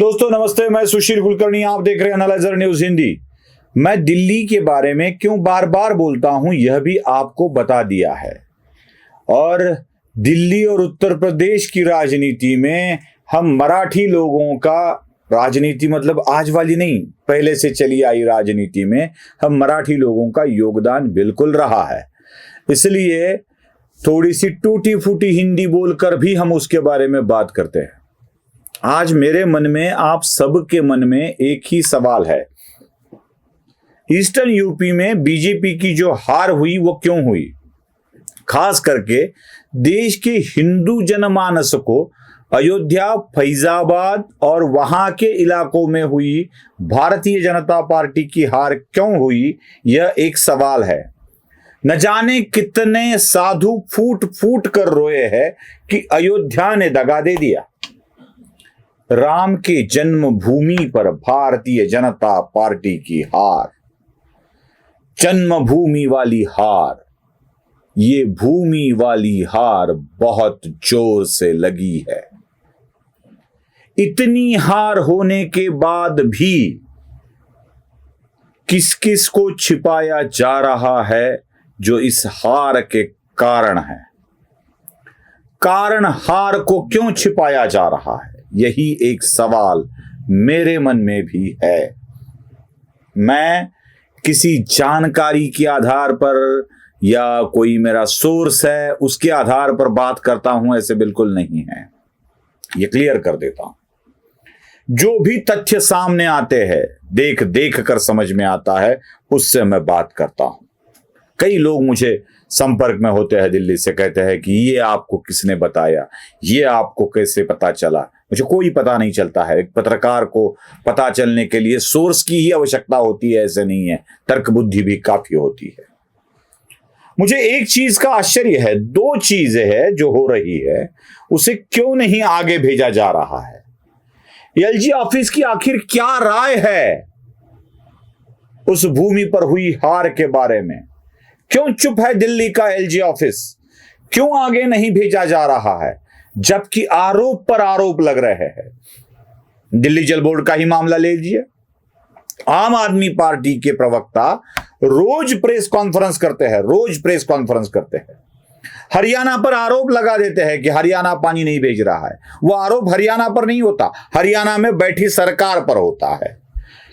दोस्तों नमस्ते, मैं सुशील कुलकर्णी, आप देख रहे हैं एनालाइजर न्यूज हिंदी। मैं दिल्ली के बारे में क्यों बार बार बोलता हूं यह भी आपको बता दिया है। और दिल्ली और उत्तर प्रदेश की राजनीति में हम मराठी लोगों का, राजनीति मतलब आज वाली नहीं, पहले से चली आई राजनीति में हम मराठी लोगों का योगदान बिल्कुल रहा है। इसलिए थोड़ी सी टूटी फूटी हिंदी बोलकर भी हम उसके बारे में बात करते हैं। आज मेरे मन में, आप सबके मन में एक ही सवाल है। ईस्टर्न यूपी में बीजेपी की जो हार हुई वो क्यों हुई? खास करके देश के हिंदू जनमानस को अयोध्या, फैजाबाद और वहां के इलाकों में हुई भारतीय जनता पार्टी की हार क्यों हुई, यह एक सवाल है। न जाने कितने साधु फूट फूट कर रोए हैं कि अयोध्या ने दगा दे दिया। राम के जन्मभूमि पर भारतीय जनता पार्टी की हार, जन्मभूमि वाली हार, ये भूमि वाली हार बहुत जोर से लगी है। इतनी हार होने के बाद भी किस किस को छिपाया जा रहा है जो इस हार के कारण है? कारण हार को क्यों छिपाया जा रहा है, यही एक सवाल मेरे मन में भी है। मैं किसी जानकारी के आधार पर या कोई मेरा सोर्स है उसके आधार पर बात करता हूं, ऐसे बिल्कुल नहीं है। ये क्लियर कर देता हूं। जो भी तथ्य सामने आते हैं, देख देख कर समझ में आता है, उससे मैं बात करता हूं। कई लोग मुझे संपर्क में होते हैं दिल्ली से, कहते हैं कि ये आपको किसने बताया, ये आपको कैसे पता चला? मुझे कोई पता नहीं चलता है। एक पत्रकार को पता चलने के लिए सोर्स की ही आवश्यकता होती है, ऐसे नहीं है, तर्क बुद्धि भी काफी होती है। मुझे एक चीज का आश्चर्य है, दो चीजें हैं जो हो रही है, उसे क्यों नहीं आगे भेजा जा रहा है? एलजी ऑफिस की आखिर क्या राय है उस भूमि पर हुई हार के बारे में? क्यों चुप है दिल्ली का एलजी ऑफिस? क्यों आगे नहीं भेजा जा रहा है, जबकि आरोप पर आरोप लग रहे हैं? दिल्ली जल बोर्ड का ही मामला ले लीजिए। आम आदमी पार्टी के प्रवक्ता रोज प्रेस कॉन्फ्रेंस करते हैं, हरियाणा पर आरोप लगा देते हैं कि हरियाणा पानी नहीं भेज रहा है। वो आरोप हरियाणा पर नहीं होता, हरियाणा में बैठी सरकार पर होता है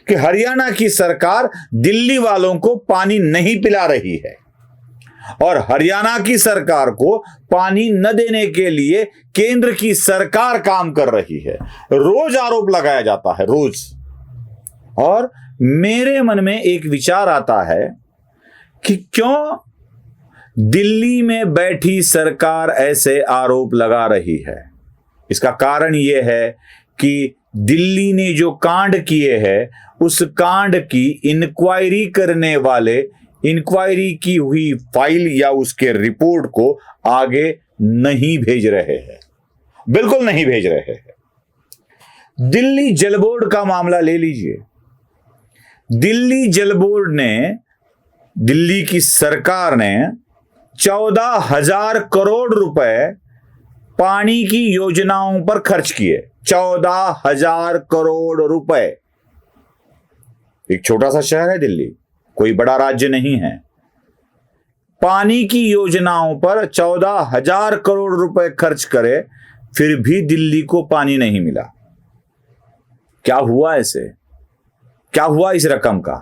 कि हरियाणा की सरकार दिल्ली वालों को पानी नहीं पिला रही है और हरियाणा की सरकार को पानी न देने के लिए केंद्र की सरकार काम कर रही है। रोज आरोप लगाया जाता है, रोज। और मेरे मन में एक विचार आता है कि क्यों दिल्ली में बैठी सरकार ऐसे आरोप लगा रही है। इसका कारण यह है कि दिल्ली ने जो कांड किए हैं, उस कांड की इंक्वायरी करने वाले इंक्वायरी की हुई फाइल या उसके रिपोर्ट को आगे नहीं भेज रहे हैं, बिल्कुल नहीं भेज रहे हैं। दिल्ली जल बोर्ड का मामला ले लीजिए। दिल्ली जल बोर्ड ने, दिल्ली की सरकार ने 14,000 करोड़ रुपए पानी की योजनाओं पर खर्च किए। 14,000 करोड़ रुपए। एक छोटा सा शहर है दिल्ली, कोई बड़ा राज्य नहीं है। पानी की योजनाओं पर 14,000 करोड़ रुपए खर्च करे, फिर भी दिल्ली को पानी नहीं मिला। क्या हुआ ऐसे? क्या हुआ इस रकम का?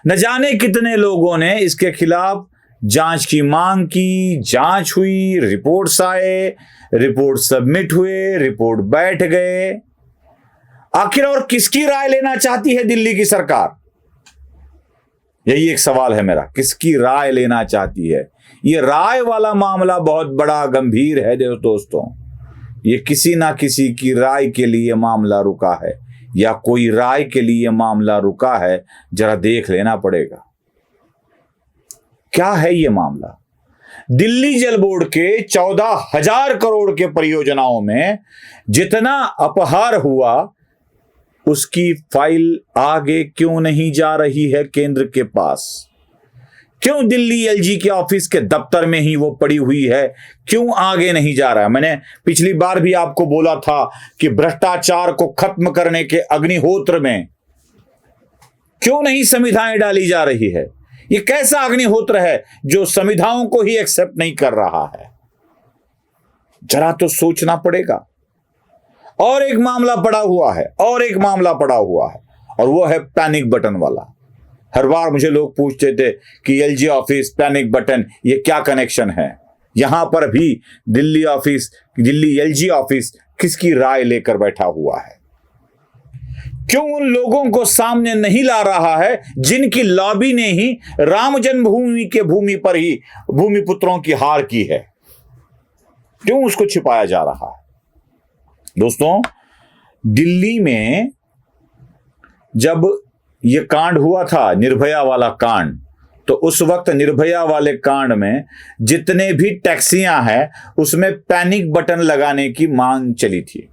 न जाने कितने लोगों ने इसके खिलाफ जांच की मांग की, जांच हुई, रिपोर्ट्स आए, रिपोर्ट सबमिट हुए, रिपोर्ट बैठ गए। आखिर और किसकी राय लेना चाहती है दिल्ली की सरकार? यही एक सवाल है मेरा, किसकी राय लेना चाहती है? ये राय वाला मामला बहुत बड़ा गंभीर है दोस्तों। ये किसी ना किसी की राय के लिए मामला रुका है, या कोई राय के लिए मामला रुका है, जरा देख लेना पड़ेगा। क्या है ये मामला? दिल्ली जल बोर्ड के 14,000 करोड़ के परियोजनाओं में जितना अपहार हुआ, उसकी फाइल आगे क्यों नहीं जा रही है केंद्र के पास? क्यों दिल्ली एलजी के ऑफिस के दफ्तर में ही वो पड़ी हुई है, क्यों आगे नहीं जा रहा है? मैंने पिछली बार भी आपको बोला था कि भ्रष्टाचार को खत्म करने के अग्निहोत्र में क्यों नहीं संविधाएं डाली जा रही है? ये कैसा अग्निहोत्र है जो संविधाओं को ही एक्सेप्ट नहीं कर रहा है? जरा तो सोचना पड़ेगा। और एक मामला पड़ा हुआ है, और वो है पैनिक बटन वाला। हर बार मुझे लोग पूछते थे कि एलजी ऑफिस, पैनिक बटन, ये क्या कनेक्शन है? यहां पर भी दिल्ली एलजी ऑफिस किसकी राय लेकर बैठा हुआ है? क्यों उन लोगों को सामने नहीं ला रहा है जिनकी लॉबी ने ही राम जन्मभूमि के भूमि पर ही भूमिपुत्रों की हार की है? क्यों उसको छिपाया जा रहा है? दोस्तों, दिल्ली में जब यह कांड हुआ था, निर्भया वाला कांड, तो उस वक्त निर्भया वाले कांड में जितने भी टैक्सियां हैं उसमें पैनिक बटन लगाने की मांग चली थी।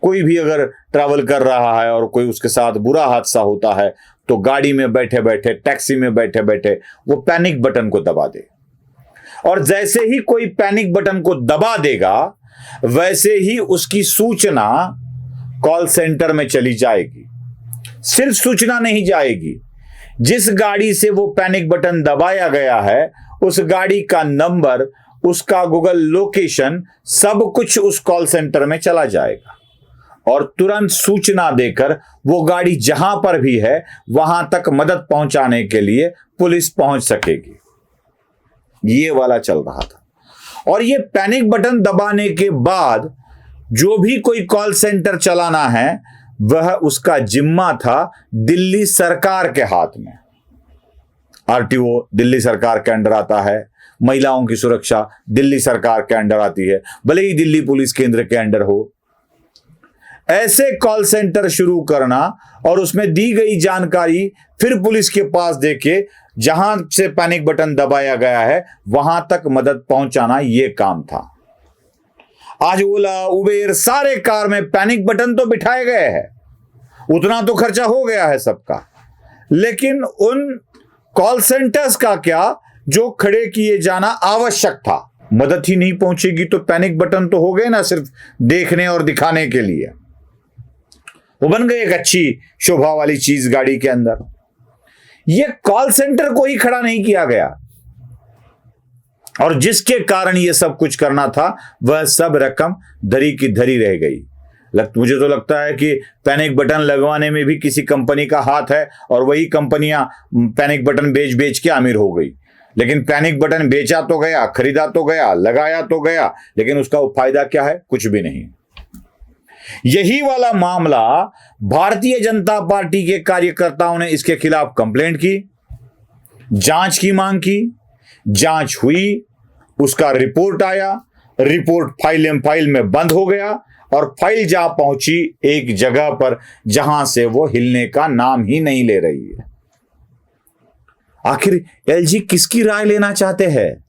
कोई भी अगर ट्रैवल कर रहा है और कोई उसके साथ बुरा हादसा होता है तो गाड़ी में बैठे बैठे, टैक्सी में बैठे बैठे वो पैनिक बटन को दबा दे, और जैसे ही कोई पैनिक बटन को दबा देगा वैसे ही उसकी सूचना कॉल सेंटर में चली जाएगी। सिर्फ सूचना नहीं जाएगी, जिस गाड़ी से वो पैनिक बटन दबाया गया है उस गाड़ी का नंबर, उसका गूगल लोकेशन, सब कुछ उस कॉल सेंटर में चला जाएगा और तुरंत सूचना देकर वो गाड़ी जहां पर भी है वहां तक मदद पहुंचाने के लिए पुलिस पहुंच सकेगी। ये वाला चल रहा था। और ये पैनिक बटन दबाने के बाद जो भी कोई कॉल सेंटर चलाना है वह उसका जिम्मा था दिल्ली सरकार के हाथ में। आरटीओ दिल्ली सरकार के अंडर आता है, महिलाओं की सुरक्षा दिल्ली सरकार के अंडर आती है, भले ही दिल्ली पुलिस केंद्र के अंडर हो। ऐसे कॉल सेंटर शुरू करना और उसमें दी गई जानकारी फिर पुलिस के पास देके जहां से पैनिक बटन दबाया गया है वहां तक मदद पहुंचाना, यह काम था। आज ओला, उबेर, सारे कार में पैनिक बटन तो बिठाए गए हैं, उतना तो खर्चा हो गया है सबका, लेकिन उन कॉल सेंटर्स का क्या जो खड़े किए जाना आवश्यक था? मदद ही नहीं पहुंचेगी तो पैनिक बटन तो हो गए ना सिर्फ देखने और दिखाने के लिए, वो बन गई एक अच्छी शोभा वाली चीज गाड़ी के अंदर। ये कॉल सेंटर को ही खड़ा नहीं किया गया और जिसके कारण ये सब कुछ करना था वह सब रकम धरी की धरी रह गई। मुझे तो लगता है कि पैनिक बटन लगवाने में भी किसी कंपनी का हाथ है और वही कंपनियां पैनिक बटन बेच बेच के अमीर हो गई। लेकिन पैनिक बटन बेचा तो गया, खरीदा तो गया, लगाया तो गया, लेकिन उसका फायदा क्या है? कुछ भी नहीं। यही वाला मामला भारतीय जनता पार्टी के कार्यकर्ताओं ने इसके खिलाफ कंप्लेंट की, जांच की मांग की, जांच हुई, उसका रिपोर्ट आया, रिपोर्ट फाइल में बंद हो गया और फाइल जा पहुंची एक जगह पर जहां से वो हिलने का नाम ही नहीं ले रही है। आखिर एलजी किसकी राय लेना चाहते हैं?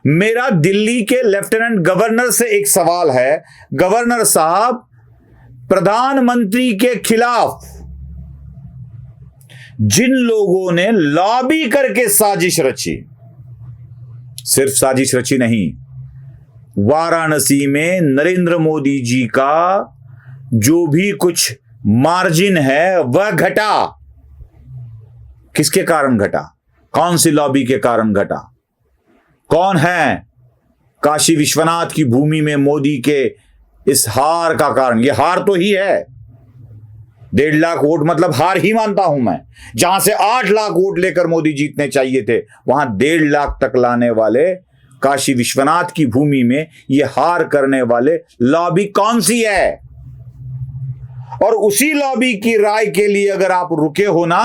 मेरा दिल्ली के लेफ्टिनेंट गवर्नर से एक सवाल है, गवर्नर साहब, प्रधानमंत्री के खिलाफ जिन लोगों ने लॉबी करके साजिश रची, सिर्फ साजिश रची नहीं, वाराणसी में नरेंद्र मोदी जी का जो भी कुछ मार्जिन है वह घटा। किसके कारण घटा? कौन सी लॉबी के कारण घटा? कौन है काशी विश्वनाथ की भूमि में मोदी के इस हार का कारण? यह हार तो ही है, 1.5 लाख वोट मतलब हार ही मानता हूं मैं। जहां से 8 लाख वोट लेकर मोदी जीतने चाहिए थे वहां 1.5 लाख तक लाने वाले काशी विश्वनाथ की भूमि में यह हार करने वाले लॉबी कौन सी है? और उसी लॉबी की राय के लिए अगर आप रुके हो ना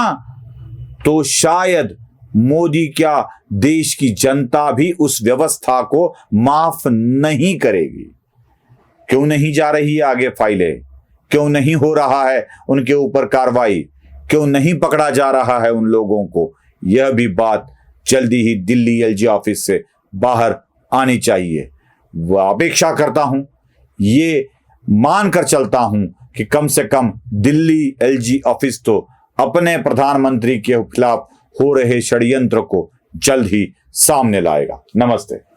तो शायद मोदी क्या देश की जनता भी उस व्यवस्था को माफ नहीं करेगी। क्यों नहीं जा रही है आगे फाइलें? क्यों नहीं हो रहा है उनके ऊपर कार्रवाई? क्यों नहीं पकड़ा जा रहा है उन लोगों को? यह भी बात जल्दी ही दिल्ली एलजी ऑफिस से बाहर आनी चाहिए। वह अपेक्षा करता हूं, ये मानकर चलता हूं कि कम से कम दिल्ली एलजी ऑफिस तो अपने प्रधानमंत्री के खिलाफ हो रहे षड्यंत्र को जल्द ही सामने लाएगा। नमस्ते।